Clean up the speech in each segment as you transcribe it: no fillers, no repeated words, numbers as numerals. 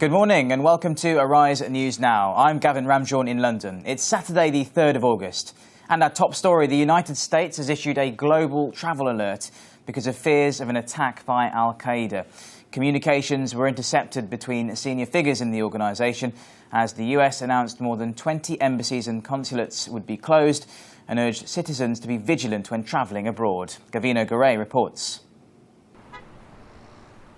Good morning and welcome to Arise News Now. I'm Gavin Ramjohn in London. It's Saturday the 3rd of August. And our top story, the United States has issued a global travel alert because of fears of an attack by Al-Qaeda. Communications were intercepted between senior figures in the organisation as the US announced more than 20 embassies and consulates would be closed and urged citizens to be vigilant when travelling abroad. Gavino Garay reports.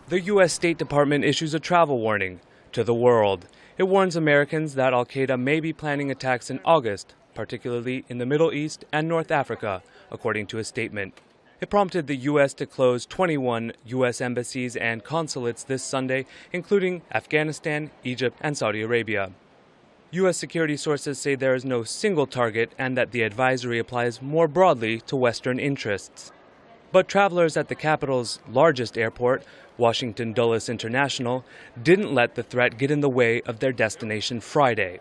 The U.S. State Department issues a travel warning to the world. It warns Americans that Al-Qaeda may be planning attacks in August, particularly in the Middle East and North Africa, according to a statement. It prompted the U.S. to close 21 U.S. embassies and consulates this Sunday, including Afghanistan, Egypt, and Saudi Arabia. U.S. security sources say there is no single target and that the advisory applies more broadly to Western interests. But travelers at the capital's largest airport, Washington Dulles International, didn't let the threat get in the way of their destination Friday.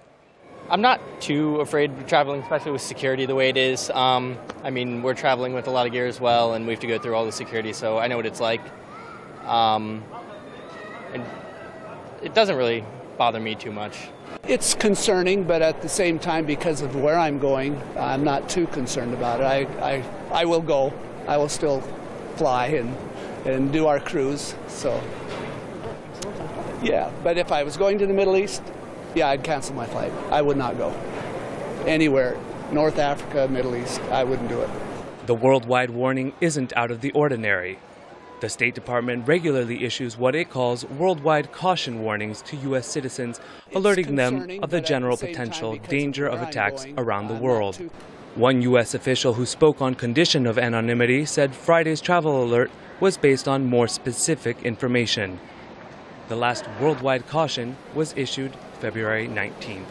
I'm not too afraid of traveling, especially with security the way it is. I mean, we're traveling with a lot of gear as well, and we have to go through all the security, so I know what it's like. And it doesn't really bother me too much. It's concerning, but at the same time, because of where I'm going, I'm not too concerned about it. I will go. I will still fly and do our cruise. So, yeah. But if I was going to the Middle East, yeah, I'd cancel my flight. I would not go anywhere. North Africa, Middle East, I wouldn't do it. The worldwide warning isn't out of the ordinary. The State Department regularly issues what it calls worldwide caution warnings to U.S. citizens, alerting them of the general potential danger of attacks around the world. One U.S. official who spoke on condition of anonymity said Friday's travel alert was based on more specific information. The last worldwide caution was issued February 19th.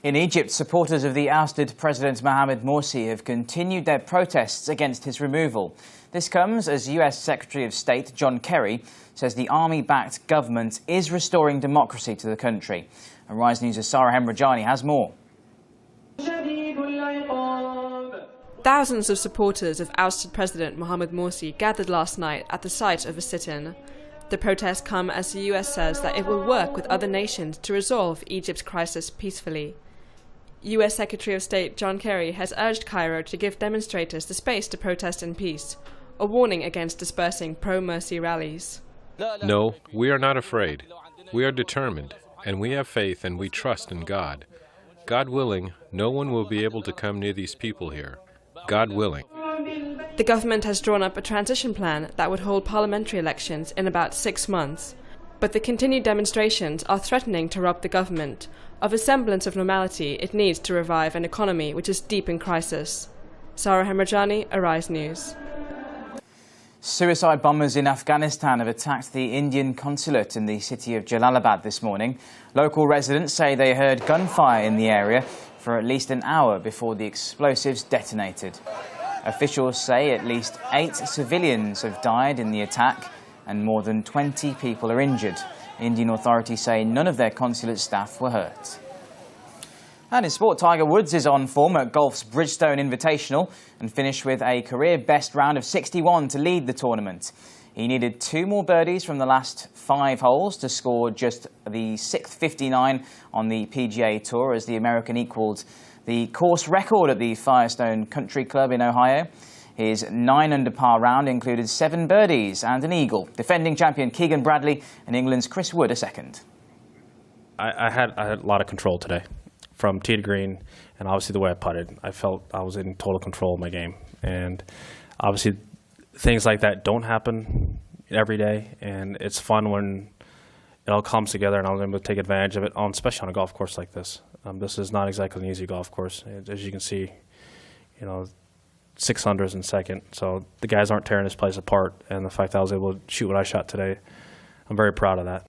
In Egypt, supporters of the ousted President Mohamed Morsi have continued their protests against his removal. This comes as US Secretary of State John Kerry says the army-backed government is restoring democracy to the country. And Rise News' Sarah Hemrajani has more. Thousands of supporters of ousted President Mohamed Morsi gathered last night at the site of a sit-in. The protests come as the US says that it will work with other nations to resolve Egypt's crisis peacefully. US Secretary of State John Kerry has urged Cairo to give demonstrators the space to protest in peace, a warning against dispersing pro-Morsi rallies. No, we are not afraid. We are determined, and we have faith and we trust in God. God willing, no one will be able to come near these people here. God willing. The government has drawn up a transition plan that would hold parliamentary elections in about 6 months. But the continued demonstrations are threatening to rob the government of a semblance of normality it needs to revive an economy which is deep in crisis. Sarah Hemrajani, Arise News. Suicide bombers in Afghanistan have attacked the Indian consulate in the city of Jalalabad this morning. Local residents say they heard gunfire in the area for at least an hour before the explosives detonated. Officials say at least 8 civilians have died in the attack and more than 20 people are injured. Indian authorities say none of their consulate staff were hurt. And in sport, Tiger Woods is on form at golf's Bridgestone Invitational and finished with a career-best round of 61 to lead the tournament. He needed 2 more birdies from the last 5 holes to score just the 6th 59 on the PGA Tour as the American equalled the course record at the Firestone Country Club in Ohio. His 9-under par round included 7 birdies and an eagle. Defending champion Keegan Bradley and England's Chris Wood a second. I had a lot of control today from tee to green, and obviously the way I putted. I felt I was in total control of my game. And obviously things like that don't happen every day, and it's fun when it all comes together and I was able to take advantage of it, especially on a golf course like this. This is not exactly an easy golf course. As you can see, 6 unders in second. So the guys aren't tearing this place apart, and the fact that I was able to shoot what I shot today, I'm very proud of that.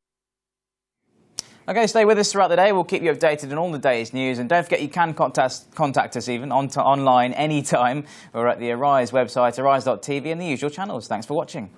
Okay, stay with us throughout the day. We'll keep you updated on all the day's news. And don't forget you can contact us even online anytime. We're at the Arise website, arise.tv, and the usual channels. Thanks for watching.